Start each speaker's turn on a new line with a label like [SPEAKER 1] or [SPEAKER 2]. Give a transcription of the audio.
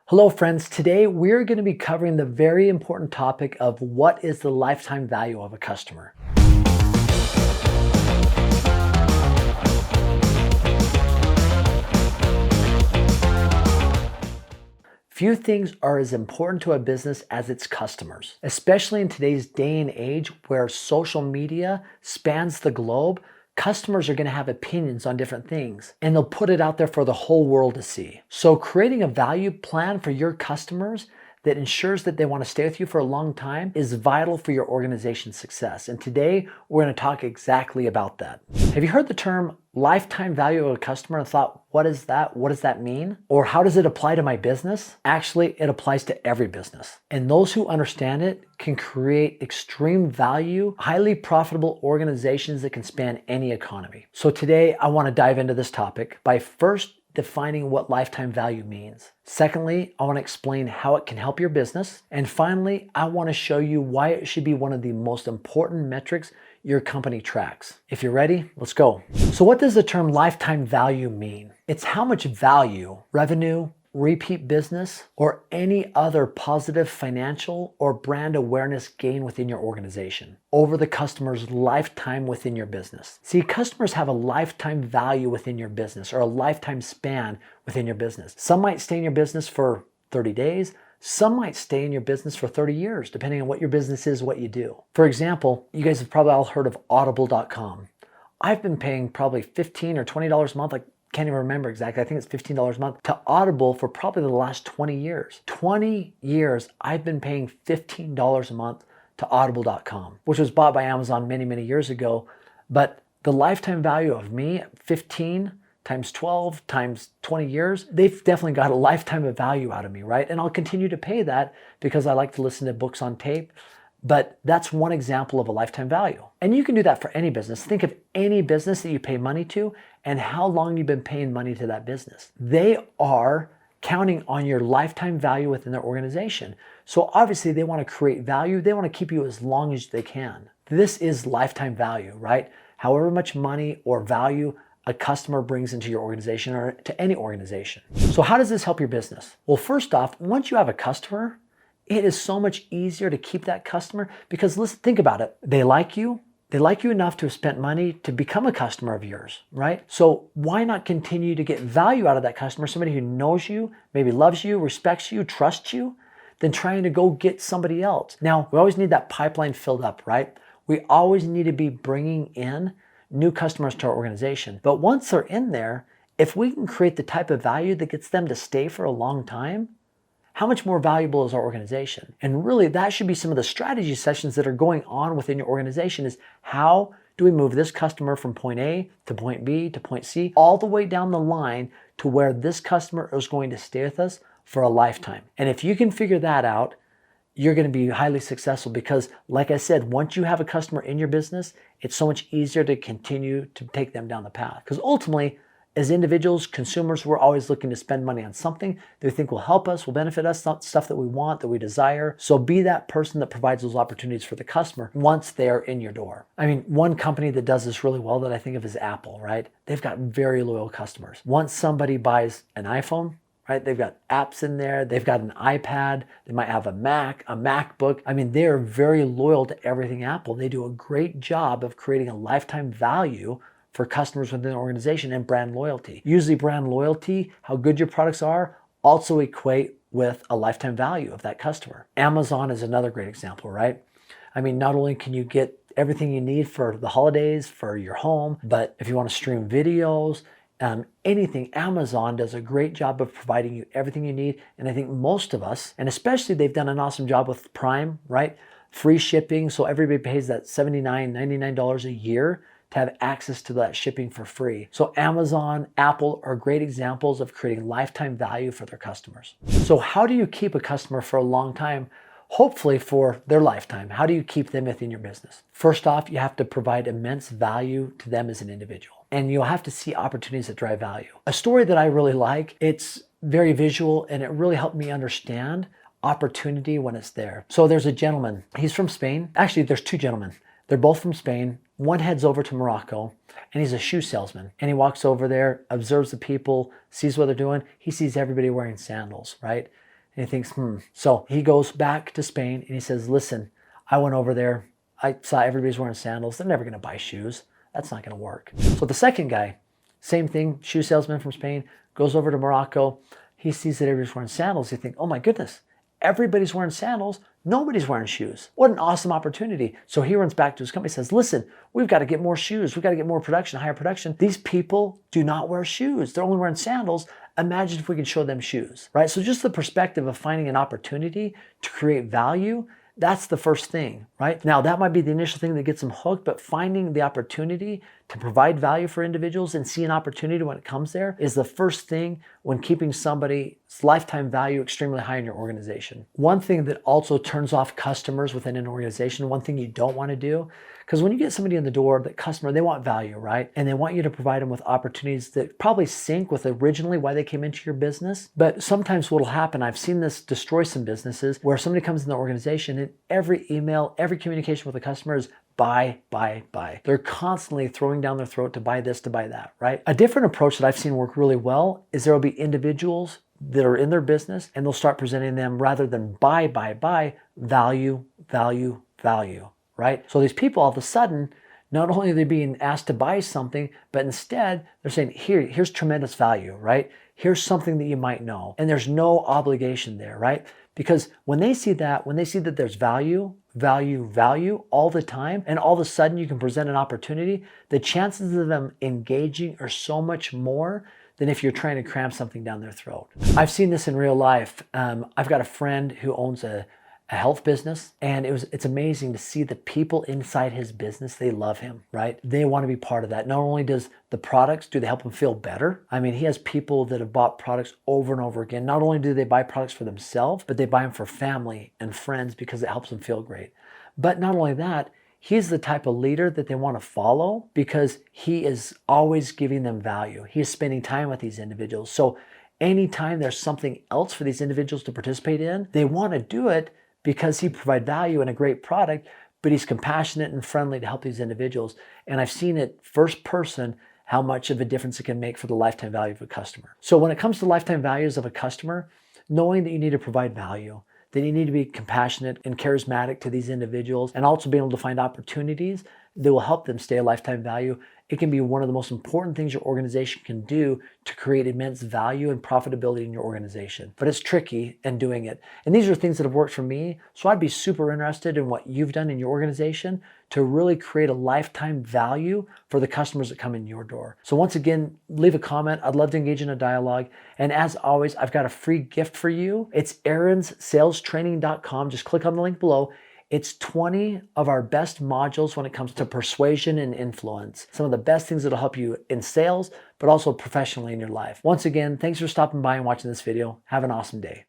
[SPEAKER 1] Hello friends, today we're going to be covering the very important topic of what is the lifetime value of a customer. Few things are as important to a business as its customers, especially in today's day and age where social media spans the globe. Customers are going to have opinions on different things and they'll put it out there for the whole world to see. So creating a value plan for your customers that ensures that they want to stay with you for a long time is vital for your organization's success. And today we're going to talk exactly about that. Have you heard the term lifetime value of a customer and thought, what is that? What does that mean? Or how does it apply to my business? Actually, it applies to every business. And those who understand it can create extreme value, highly profitable organizations that can span any economy. So today I want to dive into this topic by first defining what lifetime value means. Secondly, I want to explain how it can help your business. And finally, I want to show you why it should be one of the most important metrics your company tracks. If you're ready, let's go. So what does the term lifetime value mean? It's how much value, revenue, repeat business, or any other positive financial or brand awareness gain within your organization over the customer's lifetime within your business. See, customers have a lifetime value within your business or a lifetime span within your business. Some might stay in your business for 30 days. Some might stay in your business for 30 years, depending on what your business is, what you do. For example, you guys have probably all heard of audible.com. I've been paying probably $15 or $20 a month, can't even remember exactly. I think it's $15 a month to Audible for probably the last 20 years. 20 years I've been paying $15 a month to audible.com, which was bought by Amazon many, many years ago. But the lifetime value of me, 15 times 12 times 20 years, they've definitely got a lifetime of value out of me, right? And I'll continue to pay that because I like to listen to books on tape. But that's one example of a lifetime value. And you can do that for any business. Think of any business that you pay money to and how long you've been paying money to that business. They are counting on your lifetime value within their organization. So obviously they want to create value. They want to keep you as long as they can. This is lifetime value, right? However much money or value a customer brings into your organization or to any organization. So how does this help your business? Well, first off, once you have a customer, it is so much easier to keep that customer because listen, think about it. They like you. They like you enough to have spent money to become a customer of yours, right? So why not continue to get value out of that customer, somebody who knows you, maybe loves you, respects you, trusts you, than trying to go get somebody else. Now, we always need that pipeline filled up, right? We always need to be bringing in new customers to our organization. But once they're in there, if we can create the type of value that gets them to stay for a long time, how much more valuable is our organization? And really, that should be some of the strategy sessions that are going on within your organization is how do we move this customer from point A to point B to point C, all the way down the line to where this customer is going to stay with us for a lifetime. And if you can figure that out, you're going to be highly successful because, like I said, once you have a customer in your business, it's so much easier to continue to take them down the path. Because ultimately, as individuals, consumers, we're always looking to spend money on something that we think will help us, will benefit us, not stuff that we want, that we desire. So be that person that provides those opportunities for the customer once they're in your door. I mean, one company that does this really well that I think of is Apple, right? They've got very loyal customers. Once somebody buys an iPhone, right? They've got apps in there. They've got an iPad. They might have a Mac, a MacBook. I mean, they're very loyal to everything Apple. They do a great job of creating a lifetime value for customers within the organization and brand loyalty. Usually brand loyalty, how good your products are, also equate with a lifetime value of that customer. Amazon is another great example, right? I mean, not only can you get everything you need for the holidays, for your home, but if you want to stream videos, anything, Amazon does a great job of providing you everything you need. And I think most of us, and especially they've done an awesome job with Prime, right? Free shipping, so everybody pays that $79, $99 a year to have access to that shipping for free. So Amazon, Apple are great examples of creating lifetime value for their customers. So how do you keep a customer for a long time? Hopefully for their lifetime. How do you keep them within your business? First off, you have to provide immense value to them as an individual. And you'll have to see opportunities that drive value. A story that I really like, it's very visual and it really helped me understand opportunity when it's there. So there's a gentleman, he's from Spain. Actually, there's two gentlemen. They're both from Spain. One heads over to Morocco and he's a shoe salesman. And he walks over there, observes the people, sees what they're doing. He sees everybody wearing sandals, right? And he thinks, So he goes back to Spain and he says, listen, I went over there. I saw everybody's wearing sandals. They're never going to buy shoes. That's not going to work. So the second guy, same thing, shoe salesman from Spain, goes over to Morocco. He sees that everybody's wearing sandals. He thinks, oh my goodness, everybody's wearing sandals. Nobody's wearing shoes. What an awesome opportunity. So he runs back to his company and says, listen, we've got to get more shoes. We've got to get more production, higher production. These people do not wear shoes. They're only wearing sandals. Imagine if we could show them shoes, right? So just the perspective of finding an opportunity to create value, that's the first thing, right? Now, that might be the initial thing that gets them hooked, but finding the opportunity to provide value for individuals and see an opportunity when it comes there is the first thing when keeping somebody's lifetime value extremely high in your organization. One thing that also turns off customers within an organization, one thing you don't want to do, because when you get somebody in the door, that customer, they want value, right? And they want you to provide them with opportunities that probably sync with originally why they came into your business. But sometimes what'll happen, I've seen this destroy some businesses where somebody comes in the organization and every email, every communication with the customer is buy, buy, buy. They're constantly throwing down their throat to buy this, to buy that, right? A different approach that I've seen work really well is there will be individuals that are in their business and they'll start presenting them rather than buy, value, value, value, right? So these people all of a sudden, not only are they being asked to buy something, but instead they're saying, here's tremendous value, right? Here's something that you might know. And there's no obligation there, right? Because when they see that there's value all the time, and all of a sudden you can present an opportunity, the chances of them engaging are so much more than if you're trying to cram something down their throat. I've seen this in real life. I've got a friend who owns a health business, and it's amazing to see the people inside his business. They love him, right? They want to be part of that. Not only does the products, do they help him feel better? I mean, he has people that have bought products over and over again. Not only do they buy products for themselves, but they buy them for family and friends because it helps them feel great. But not only that, he's the type of leader that they want to follow because he is always giving them value. He is spending time with these individuals. So anytime there's something else for these individuals to participate in, they want to do it because he provides value and a great product, but he's compassionate and friendly to help these individuals. And I've seen it first person how much of a difference it can make for the lifetime value of a customer. So when it comes to lifetime values of a customer, knowing that you need to provide value, that you need to be compassionate and charismatic to these individuals, and also being able to find opportunities that will help them stay a lifetime value, it can be one of the most important things your organization can do to create immense value and profitability in your organization. But it's tricky in doing it. And these are things that have worked for me. So I'd be super interested in what you've done in your organization to really create a lifetime value for the customers that come in your door. So once again, leave a comment. I'd love to engage in a dialogue. And as always, I've got a free gift for you. It's aaronsalstraining.com. Just click on the link below. It's 20 of our best modules when it comes to persuasion and influence. Some of the best things that'll help you in sales, but also professionally in your life. Once again, thanks for stopping by and watching this video. Have an awesome day.